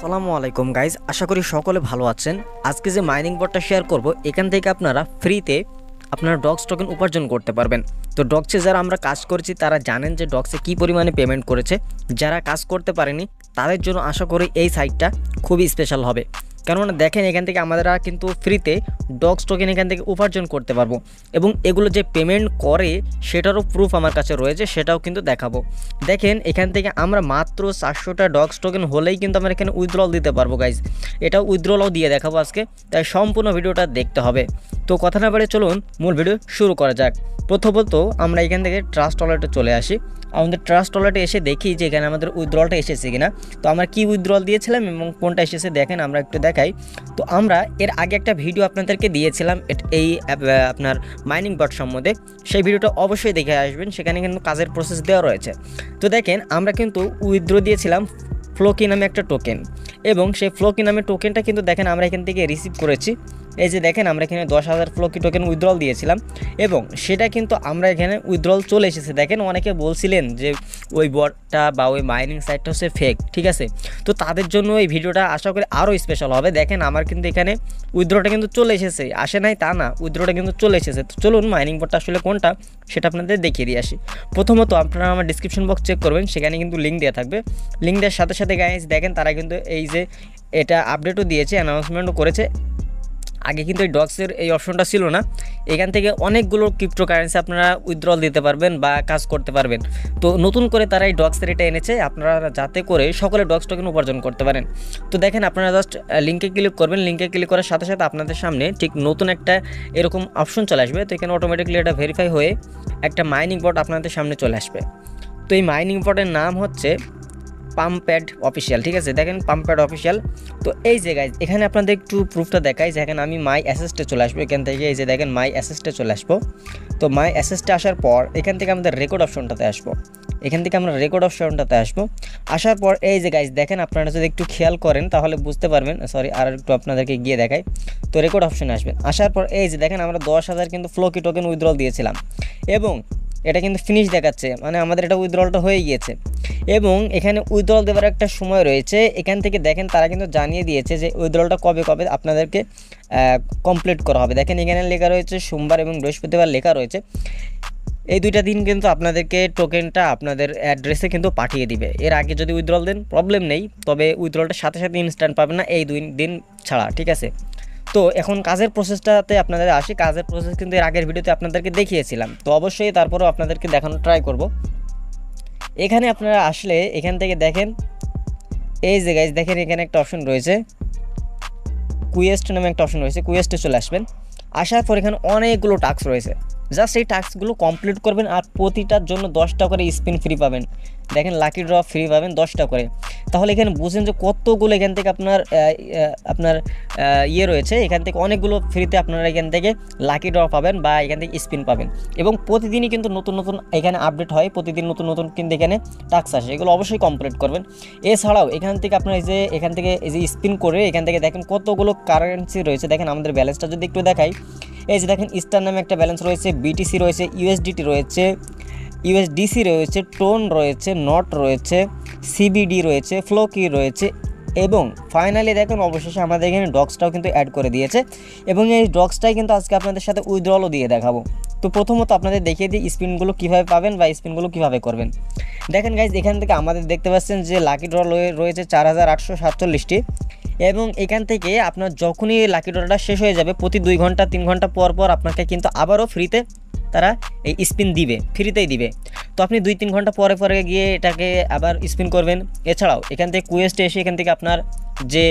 আসসালামু আলাইকুম গাইজ, আশা করি সকলে ভালো আছেন। আজকে যে মাইনিং বটটা শেয়ার করব, এখান থেকে আপনারা ফ্রিতে আপনারা ডগস টোকেন উপার্জন করতে পারবেন। তো ডগসে যারা আমরা কাজ করেছি তারা জানেন যে ডগসে কী পরিমাণে পেমেন্ট করেছে। যারা কাজ করতে পারেনি তাদের জন্য আশা করি এই সাইটটা খুবই স্পেশাল হবে। কেননা দেখেন, এখান থেকে আমরা কিন্তু ফ্রিতে ডগস টোকেন এখান থেকে উপার্জন করতে পারবো এবং এগুলো যে পেমেন্ট করে সেটারও প্রুফ আমার কাছে রয়েছে, সেটাও কিন্তু দেখাবো। দেখেন, এখান থেকে আমরা মাত্র 400টা ডগস টোকেন হলেই কিন্তু আমরা এখানে উইথড্রল দিতে পারবো গাইজ। এটাও উইথড্রলও দিয়ে দেখাবো আজকে, তাই সম্পূর্ণ ভিডিওটা দেখতে হবে। তো কথা না বাড়িয়ে চলুন মূল ভিডিও শুরু করা যাক। প্রথমত আমরা এখান থেকে ট্রাস্ট ওয়ালেটে চলে আসি। আমাদের ট্রাস্ট ওয়ালেটে এসে দেখি যে এখানে আমাদের উইথড্রলটা এসেছে কিনা। তো আমরা কি উইথড্রল দিয়েছিলাম এবং কোনটা এসেছে দেখেন, আমরা একটু দেখাই। তো আমরা এর আগে একটা ভিডিও আপনাদেরকে দিয়েছিলাম এই আপনার মাইনিং বট সম্বন্ধে, সেই ভিডিওটা অবশ্যই দেখে আসবেন, সেখানে কিন্তু কাজের প্রসেস দেওয়া রয়েছে। তো দেখেন, আমরা কিন্তু উইথড্র দিয়েছিলাম ফ্লোকি নামে একটা টোকেন, এবং সেই ফ্লোকি নামে টোকেনটা কিন্তু দেখেন আমরা এখান থেকে রিসিভ করেছি। এই যে দেখেন, আমরা এখানে 10,000 ফ্লোকি টোকেন উইথড্রল দিয়েছিলাম এবং সেটা কিন্তু আমরা এখানে উইথড্রল চলে এসেছে। দেখেন, অনেকে বলছিলেন যে ওই বটটা বা ওই মাইনিং সাইটটা হচ্ছে ফেক, ঠিক আছে। তো তাদের জন্য এই ভিডিওটা আশা করি আরও স্পেশাল হবে। দেখেন, আমার কিন্তু এখানে উইথড্রটা কিন্তু চলে এসেছে, আসে নাই তা না, উইথড্রটা কিন্তু চলে এসেছে। তো চলুন মাইনিং বটটা আসলে কোনটা সেটা আপনাদের দেখিয়ে দিয়ে আসি। প্রথমত আপনারা আমার ডিসক্রিপশন বক্স চেক করবেন, সেখানে কিন্তু লিঙ্ক দেওয়া থাকবে। লিঙ্ক দেওয়ার সাথে সাথে গাইজ দেখেন, তারা কিন্তু এই যে এটা আপডেটও দিয়েছে, অ্যানাউন্সমেন্টও করেছে। আগে কিন্তু এই ডগসের এই অপশনটা ছিল না। এখান থেকে অনেকগুলো ক্রিপ্টোকারেন্সি আপনারা উইথড্রল দিতে পারবেন বা কাজ করতে পারবেন। তো নতুন করে তারা এই ডগসের এটা এনেছে, আপনারা যাতে করে সকলে ডগস টোকেন উপার্জন করতে পারেন। তো দেখেন, আপনারা জাস্ট লিঙ্কে ক্লিক করবেন। লিঙ্কে ক্লিক করার সাথে সাথে আপনাদের সামনে ঠিক নতুন একটা এরকম অপশন চলে আসবে। তো এখানে অটোমেটিকলি এটা ভেরিফাই হয়ে একটা মাইনিং বট আপনাদের সামনে চলে আসবে। তো এই মাইনিং বটের নাম হচ্ছে পাম্প্যাড অফিসিয়াল, ঠিক আছে। দেখেন, পাম্প্যাড অফিসিয়াল। তো এই যে গাইজ, এখানে আপনাদের একটু প্রুফটা দেখাই। দেখেন, আমি মাই অ্যাসেস্টে চলে আসবো এখান থেকে। এই যে দেখেন, মাই অ্যাসেস্টে চলে আসবো। তো মাই অ্যাসেস্টে আসার পর এখান থেকে আমাদের রেকর্ড অপশনটাতে আসবো। এখান থেকে আমরা রেকর্ড অপশনটাতে আসবো। আসার পর এই যে গাইজ দেখেন, আপনারা যদি একটু খেয়াল করেন তাহলে বুঝতে পারবেন। সরি, আর একটু আপনাদেরকে গিয়ে দেখাই। তো রেকর্ড অপশনে আসবেন। আসার পর এই যে দেখেন, আমরা 10,000 কিন্তু ফ্লোকি টোকেন উইথড্রল দিয়েছিলাম এবং এটা কিন্তু ফিনিশ দেখাচ্ছে, মানে আমাদের এটা উইথড্রলটা হয়ে গিয়েছে। এবং এখানে উইথড্রল দেওয়ার একটা সময় রয়েছে। এখান থেকে দেখেন, তারা কিন্তু জানিয়ে দিয়েছে যে উইথড্রলটা কবে কবে আপনাদেরকে কমপ্লিট করা হবে। দেখেন, এখানে লেখা রয়েছে সোমবার এবং বৃহস্পতিবার লেখা রয়েছে। এই দুইটা দিন কিন্তু আপনাদেরকে টোকেনটা আপনাদের অ্যাড্রেসে কিন্তু পাঠিয়ে দিবে। এর আগে যদি উইথড্রল দেন প্রবলেম নেই, তবে উইথড্রলটা সাথে সাথে ইনস্ট্যান্ট পাবেন না এই 2 দিন ছাড়া, ঠিক আছে। তো এখন কাজের প্রসেসটাতে আপনাদের আসি। কাজের প্রসেস কিন্তু এর আগের ভিডিওতে আপনাদেরকে দেখিয়েছিলাম, তো অবশ্যই তারপরেও আপনাদেরকে দেখানোর ট্রাই করব। এখানে আপনারা আসলে এখান থেকে দেখেন, এই যে গাইজ দেখেন, এখানে একটা অপশন রয়েছে কুয়েস্ট নামে একটা অপশন রয়েছে। কুয়েস্টে চলে আসবেন। আসার পর এখানে অনেকগুলো টাস্ক রয়েছে। জাস্ট এই টাস্কগুলো কমপ্লিট করবেন আর প্রতিটার জন্য 10টা করে স্পিন ফ্রি পাবেন। দেখেন, লাকি ড্র ফ্রি পাবেন 10টা করে। তাহলে এখানে বুঝেন যে কতগুলো এখান থেকে আপনার ইয়ে রয়েছে। এখান থেকে অনেকগুলো ফ্রিতে আপনারা এখান থেকে লাকি ড্র পাবেন বা এখান থেকে স্পিন পাবেন। এবং প্রতিদিনই কিন্তু নতুন নতুন এখানে আপডেট হয়, প্রতিদিন নতুন নতুন কিন্তু এখানে টাস্ক আসে, এগুলো অবশ্যই কমপ্লিট করবেন। এছাড়াও এখান থেকে আপনার এখান থেকে এই যে স্পিন করে এখান থেকে দেখেন কতগুলো কারেন্সি রয়েছে। দেখেন, আমাদের ব্যালেন্সটা যদি একটু দেখাই, এই যে দেখেন, স্টার নামে একটা ব্যালেন্স রয়েছে, বিটিসি রয়েছে, ইউএসডিটি রয়েছে, ইউএসডিসি রয়েছে, টোন রয়েছে, নট রয়েছে, সিবিডি রয়েছে, ফ্লোকি রয়েছে এবং ফাইনালি দেখেন অবশেষে আমাদের এখানে ডগসটাও কিন্তু অ্যাড করে দিয়েছে। এবং এই ডগসটাই কিন্তু আজকে আপনাদের সাথে উইথড্রলও দিয়ে দেখাবো। তো প্রথমত আপনাদের দেখিয়ে দিই স্পিনগুলো কীভাবে পাবেন বা স্পিনগুলো কীভাবে করবেন। দেখেন গাইজ, এখান থেকে আমাদের দেখতে পাচ্ছেন যে লাকি ড্র রয়েছে 4,847টি। এবং এখান থেকে আপনার যখনই লাকি ড্রটা শেষ হয়ে যাবে, প্রতি 2 ঘন্টা 3 ঘন্টা পর পর আপনাকে কিন্তু আবারও ফ্রিতে তারা এই স্পিন দিবে, ফ্রিতেই দিবে। তো আপনি 2-3 ঘন্টা পরে পরে গিয়ে এটাকে আবার স্পিন করবেন। এছাড়াও এখান থেকে কুয়েস্টে এসে এখান থেকে আপনার যে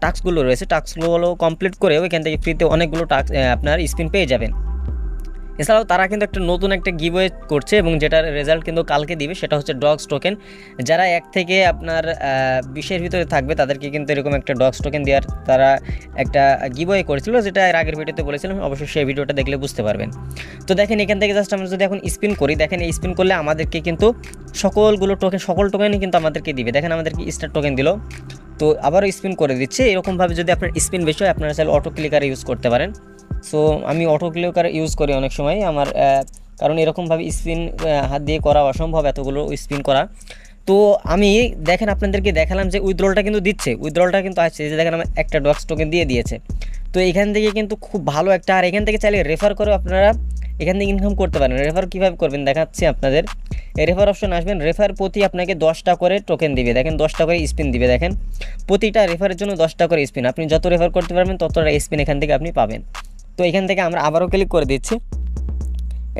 টাস্কগুলো রয়েছে, টাস্কগুলো কমপ্লিট করেও এখান থেকে ফ্রিতে অনেকগুলো টাস্ক আপনার স্পিন পেয়ে যাবেন। এছাড়াও তারা কিন্তু একটা নতুন একটা গিভওয়ে করছে এবং যেটার রেজাল্ট কিন্তু কালকে দিবে, সেটা হচ্ছে ডগস টোকেন। যারা 1 থেকে আপনার 20-এর ভিতরে থাকবে তাদেরকে কিন্তু এরকম একটা ডগস টোকেন দেওয়ার তারা একটা গিভওয়ে করেছিল, যেটা এর আগের ভিডিওতে বলেছিলাম। অবশ্যই সেই ভিডিওটা দেখলে বুঝতে পারবেন। তো দেখেন, এখান থেকে জাস্ট আমরা যদি এখন স্পিন করি, দেখেন এই স্পিন করলে আমাদেরকে কিন্তু সকল টোকেনই কিন্তু আমাদেরকে দিবে। দেখেন, আমাদেরকে স্টার টোকেন দিল, তো আবারও স্পিন করে দিচ্ছে। এরকমভাবে যদি আপনার স্পিন বেশি হয় আপনারা চাইলে অটো ক্লিকার ইউজ করতে পারেন। সো আমি অটো ক্লিকার ইউজ করি অনেক সময় আমার, কারণ এরকমভাবে স্পিন হাত দিয়ে করা অসম্ভব, এতগুলো স্পিন করা। তো আমি দেখেন আপনাদেরকে দেখালাম যে উইথড্রলটা কিন্তু দিচ্ছে, উইথড্রলটা কিন্তু আসছে, এই যে দেখেন আমার একটা ডক্স টোকেন দিয়ে দিয়েছে। তো এখান থেকে কিন্তু খুব ভালো একটা, আর এখান থেকে চাইলে রেফার করে আপনারা এখান থেকে ইনকাম করতে পারেন। রেফার কীভাবে করবেন দেখাচ্ছি আপনাদের। এই রেফার অপশন আসবেন, রেফার প্রতি আপনাকে 10টা করে টোকেন দিবে, দেখেন 10টা করে স্পিন দিবে, দেখেন প্রতিটা রেফারের জন্য 10টা করে স্পিন। আপনি যত রেফার করতে পারবেন ততটা স্পিন এখান থেকে আপনি পাবেন। তো এখান থেকে আমরা আবারও ক্লিক করে দিচ্ছি।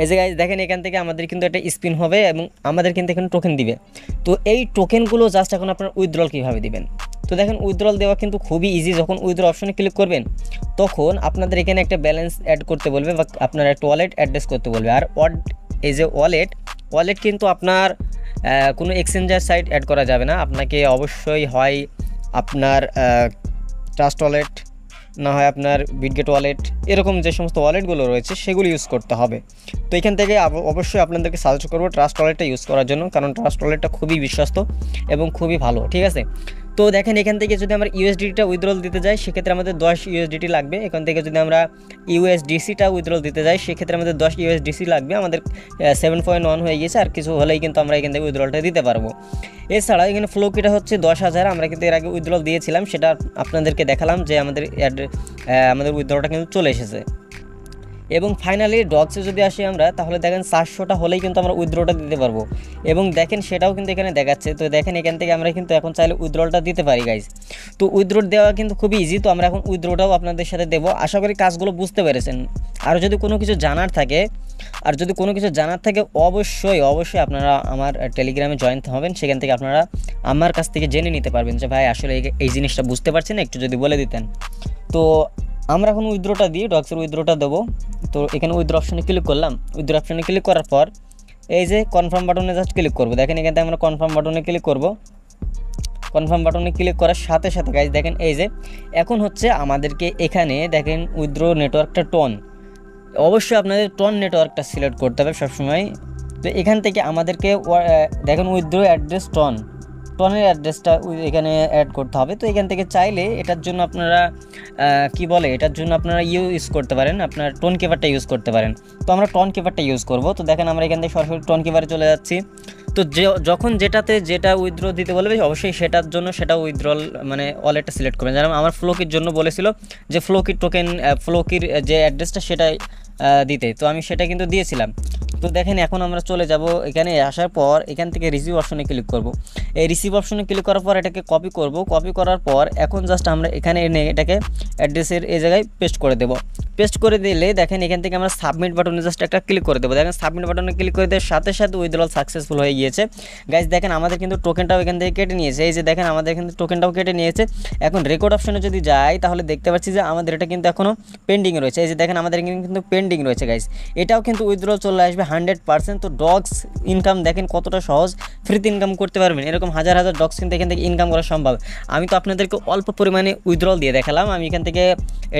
এই যে গাইজ দেখেন এখান থেকে আমাদের কিন্তু একটা স্পিন হবে এবং আমাদের কিন্তু এখানে টোকেন দিবে। তো এই টোকেনগুলো জাস্ট এখন আপনার উইথড্রল কীভাবে দিবেন। তো দেখেন উইথড্রল দেওয়া কিন্তু খুবই ইজি। যখন উইথড্র অপশনে ক্লিক করবেন তখন আপনাদের এখানে একটা ব্যালেন্স অ্যাড করতে বলবে বা আপনার একটা ওয়ালেট অ্যাড্রেস করতে বলবে। আর এই যে ওয়ালেট কিন্তু আপনার কোনো এক্সচেঞ্জার সাইট অ্যাড করা যাবে না, আপনাকে অবশ্যই হয় আপনার ট্রাস্ট ওয়ালেট, না হয় আপনার বিটগেট ওয়ালেট, এরকম যে সমস্ত ওয়ালেটগুলো রয়েছে সেগুলো ইউজ করতে হবে। তো এখান থেকে অবশ্যই আপনাদেরকে সাজেস্ট করবো ট্রাস্ট ওয়ালেটটা ইউজ করার জন্য, কারণ ট্রাস্ট ওয়ালেটটা খুবই বিশ্বস্ত এবং খুবই ভালো, ঠিক আছে। তো দেখেন এখান থেকে যদি আমরা ইউএসডিটা উইথড্রল দিতে যাই সেক্ষেত্রে আমাদের 10 ইউএসডিটি লাগবে। এখান থেকে যদি আমরা ইউএসডিসিটা উইথড্রল দিতে যাই সেক্ষেত্রে আমাদের 10 ইউএসডিসি লাগবে। আমাদের 7.1 হয়ে গিয়েছে, আর কিছু হলেই কিন্তু আমরা এখান থেকে উইথড্রলটা দিতে পারবো। এছাড়া এখানে ফ্লো কিটা হচ্ছে 10,000, আমরা কিন্তু এর আগে উইথড্রল দিয়েছিলাম, সেটা আপনাদেরকে দেখালাম যে আমাদের উইথড্রলটা কিন্তু চলে এসেছে। এবং ফাইনালি ডগসে যদি আসি আমরা, তাহলে দেখেন 400টা হলেই কিন্তু আমরা উইথড্রটা দিতে পারবো। এবং দেখেন সেটাও কিন্তু এখানে দেখাচ্ছে। তো দেখেন এখান থেকে আমরা কিন্তু এখন চাইলে উইথড্রলটা দিতে পারি গাইজ। তো উইথড্র দেওয়া কিন্তু খুবই ইজি। তো আমরা এখন উইথড্রটাও আপনাদের সাথে দেবো। আশা করি কাজগুলো বুঝতে পেরেছেন। আর যদি কোনো কিছু জানার থাকে অবশ্যই আপনারা আমার টেলিগ্রামে জয়েন হবেন, সেখান থেকে আপনারা আমার কাছ থেকে জেনে নিতে পারবেন যে ভাই আসলে এই জিনিসটা বুঝতে পারছেন, একটু যদি বলে দিতেন। তো আমরা এখন উইথড্রটা দিই, ডগসের উইথড্রটা দেবো। তো এখানে উইথড্র অপশনে ক্লিক করলাম। উইথড্র অপশনে ক্লিক করার পর এই যে কনফার্ম বাটনে জাস্ট ক্লিক করবো। দেখেন এখান থেকে আমরা কনফার্ম বাটনে ক্লিক করব। কনফার্ম বাটনে ক্লিক করার সাথে সাথে গাইজ দেখেন এই যে এখন হচ্ছে আমাদেরকে এখানে দেখেন উইথড্র নেটওয়ার্কটা টন, অবশ্যই আপনাদের টন নেটওয়ার্কটা সিলেক্ট করতে হবে সবসময়। তো এখান থেকে আমাদেরকে দেখেন উইথড্র অ্যাড্রেস টনের অ্যাড্রেসটা এখানে অ্যাড করতে হবে। তো এখান থেকে চাইলে এটার জন্য আপনারা ইউজ করতে পারেন, আপনার টোন কিপারটা ইউজ করতে পারেন। তো আমরা টোন কিপারটা ইউজ করব। তো দেখেন আমরা এখান থেকে সরাসরি টোন কিপারে চলে যাচ্ছি। তো যখন যেটা উইথড্র দিতে বলবে অবশ্যই সেটার জন্য সেটা উইথড্রল মানে ওয়ালেটটা সিলেক্ট করবেন। যেমন আমার ফ্লোকির জন্য বলেছিল যে ফ্লোকির টোকেন ফ্লোকির যে অ্যাড্রেসটা সেটাই দিতে, তো আমি সেটা কিন্তু দিয়েছিলাম। তো দেখেন এখন আমরা চলে যাব, এখানে আসার পর এখান থেকে রিসিভ অপশনে ক্লিক করব। এই রিসিভ অপশনে ক্লিক করার পর এটাকে কপি করব। কপি করার পর এখন জাস্ট আমরা এখানে এনে এটাকে অ্যাড্রেসের এই জায়গায় পেস্ট করে দেব। পেস্ট করে দিলে দেখেন এখান থেকে আমরা সাবমিট বাটনে জাস্ট একটা ক্লিক করে দেবো। দেখেন সাবমিট বাটনে ক্লিক করে দেওয়ার সাথে সাথে উইথড্রল সাকসেসফুল হয়ে গিয়েছে। গাইজ দেখেন আমাদের কিন্তু টোকেনটাও এখান থেকে কেটে নিয়েছে। এই যে দেখেন আমাদের এখান থেকে টোকেনটাও কেটে নিয়েছে। এখন রেকর্ড অপশনে যদি যাই তাহলে দেখতে পাচ্ছি যে আমাদের এটা কিন্তু এখনও পেন্ডিং রয়েছে। এই যে দেখেন আমাদের এখানে কিন্তু পেন্ডিং রয়েছে গাইজ। এটাও কিন্তু উইথড্রল চলে আসবে 100%। তো ডগস ইনকাম দেখেন কতটা সহজ, ফ্রিতে ইনকাম করতে পারবেন। এরকম হাজার হাজার ডগস কিন্তু এখান থেকে ইনকাম করা সম্ভব। আমি তো আপনাদেরকে অল্প পরিমাণে উইথড্রল দিয়ে দেখালাম, আমি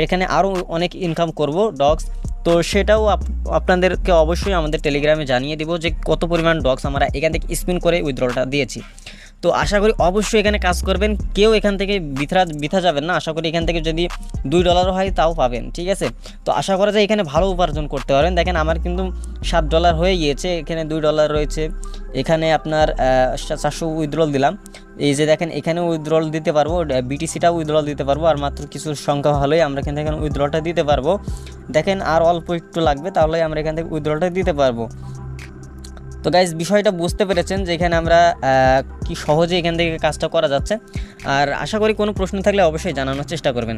এখানে আরও অনেক ইনকাম করব ডগস। তো সেটাও আপনাদেরকে অবশ্যই আমাদের টেলিগ্রামে জানিয়ে দেবো যে কত পরিমাণ ডগস আমরা এখান থেকে স্পিন করে উইথড্রলটা দিয়েছি। তো আশা করি অবশ্যই এখানে কাজ করবেন, কেউ এখান থেকে বৃথা যাবেন না। আশা করি এখান থেকে যদি $2 হয় তাও পাবেন, ঠিক আছে। তো আশা করা যায় এখানে ভালো উপার্জন করতে পারেন। দেখেন আমার কিন্তু $7 হয়ে গিয়েছে, এখানে $2 রয়েছে, এখানে আপনার 400 উইথড্রল দিলাম। এই যে দেখেন এখানে উইথড্রল দিতে পারবো, বিটিসিটাও উইথড্রল দিতে পারবো, আর মাত্র কিছু সংখ্যা হলেই আমরা এখান থেকে উইথড্রলটা দিতে পারবো। দেখেন আর অল্প একটু লাগবে, তাহলে আমরা এখান থেকে উইথড্রলটা দিতে পারবো। তো গাইজ বিষয়টা বুঝতে পেরেছেন যে এখানে আমরা কি সহজে এখান থেকে কাজটা করা যাচ্ছে। আর আশা করি কোনো প্রশ্ন থাকলে অবশ্যই জানানোর চেষ্টা করবেন।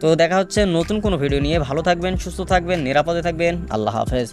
তো দেখা হচ্ছে নতুন কোনো ভিডিও নিয়ে। ভালো থাকবেন, সুস্থ থাকবেন, নিরাপদে থাকবেন। আল্লাহ হাফেজ।